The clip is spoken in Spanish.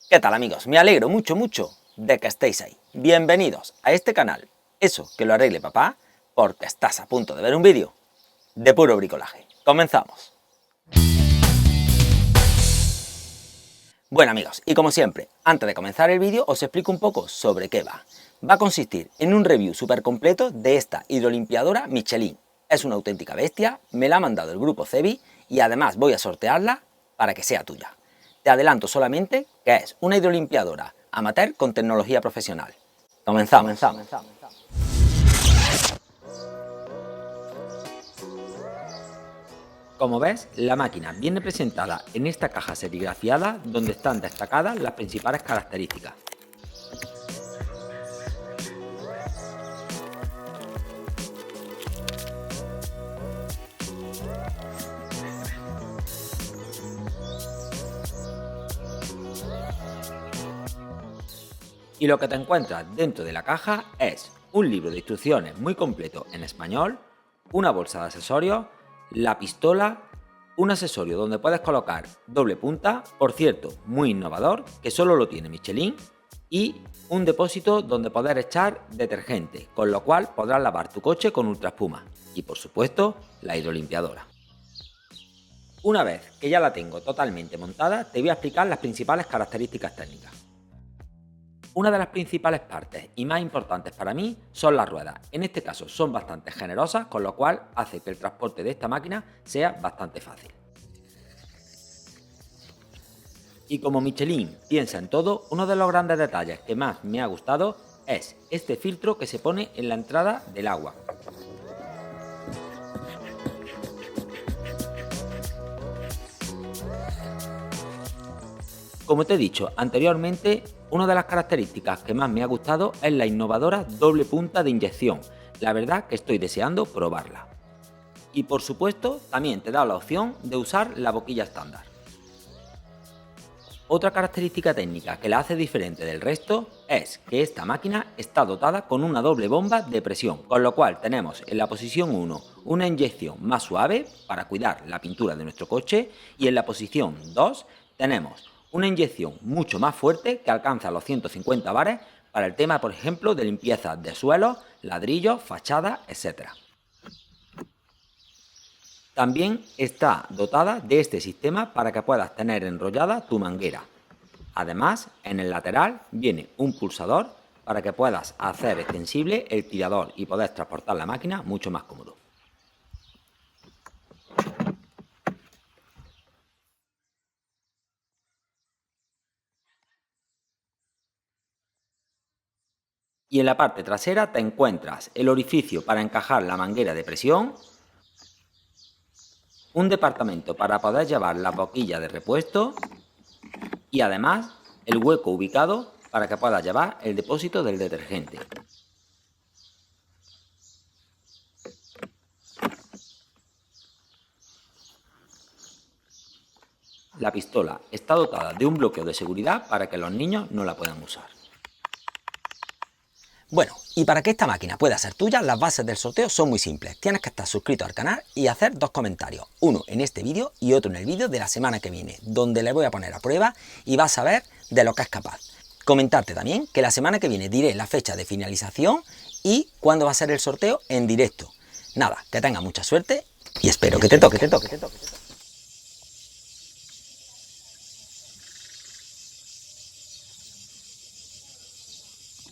¿Qué tal, amigos? Me alegro mucho de que estéis ahí. Bienvenidos a este canal, Eso que lo arregle papá, porque estás a punto de ver un vídeo de puro bricolaje. Comenzamos. Bueno, amigos, y como siempre, antes de comenzar el vídeo os explico un poco sobre qué va. Va a consistir en un review súper completo de esta hidrolimpiadora Michelin. Es una auténtica bestia, me la ha mandado el grupo Cebi y además voy a sortearla para que sea tuya. Te adelanto solamente que es una hidrolimpiadora amateur con tecnología profesional. Comenzamos. Como ves, la máquina viene presentada en esta caja serigrafiada donde están destacadas las principales características. Y lo que te encuentras dentro de la caja es un libro de instrucciones muy completo en español, una bolsa de accesorios, la pistola, un accesorio donde puedes colocar doble punta, por cierto, muy innovador, que solo lo tiene Michelin, y un depósito donde poder echar detergente, con lo cual podrás lavar tu coche con ultra espuma. Y por supuesto, la hidrolimpiadora. Una vez que ya la tengo totalmente montada, te voy a explicar las principales características técnicas. Una de las principales partes y más importantes para mí son las ruedas. En este caso son bastante generosas, con lo cual hace que el transporte de esta máquina sea bastante fácil. Y como Michelin piensa en todo, uno de los grandes detalles que más me ha gustado es este filtro que se pone en la entrada del agua. Como te he dicho anteriormente, una de las características que más me ha gustado es la innovadora doble punta de inyección. La verdad que estoy deseando probarla. Y por supuesto, también te da la opción de usar la boquilla estándar. Otra característica técnica que la hace diferente del resto es que esta máquina está dotada con una doble bomba de presión, con lo cual tenemos en la posición 1 una inyección más suave para cuidar la pintura de nuestro coche y en la posición 2 tenemos una inyección mucho más fuerte que alcanza los 150 bares para el tema, por ejemplo, de limpieza de suelos, ladrillos, fachadas, etc. También está dotada de este sistema para que puedas tener enrollada tu manguera. Además, en el lateral viene un pulsador para que puedas hacer extensible el tirador y poder transportar la máquina mucho más cómodo. Y en la parte trasera te encuentras el orificio para encajar la manguera de presión, un departamento para poder llevar la boquilla de repuesto y además el hueco ubicado para que puedas llevar el depósito del detergente. La pistola está dotada de un bloqueo de seguridad para que los niños no la puedan usar. Bueno, y para que esta máquina pueda ser tuya, las bases del sorteo son muy simples. Tienes que estar suscrito al canal y hacer dos comentarios, uno en este vídeo y otro en el vídeo de la semana que viene, donde le voy a poner a prueba y vas a ver de lo que es capaz. Comentarte también que la semana que viene diré la fecha de finalización y cuándo va a ser el sorteo en directo. Nada, que tengas mucha suerte y espero que te toque.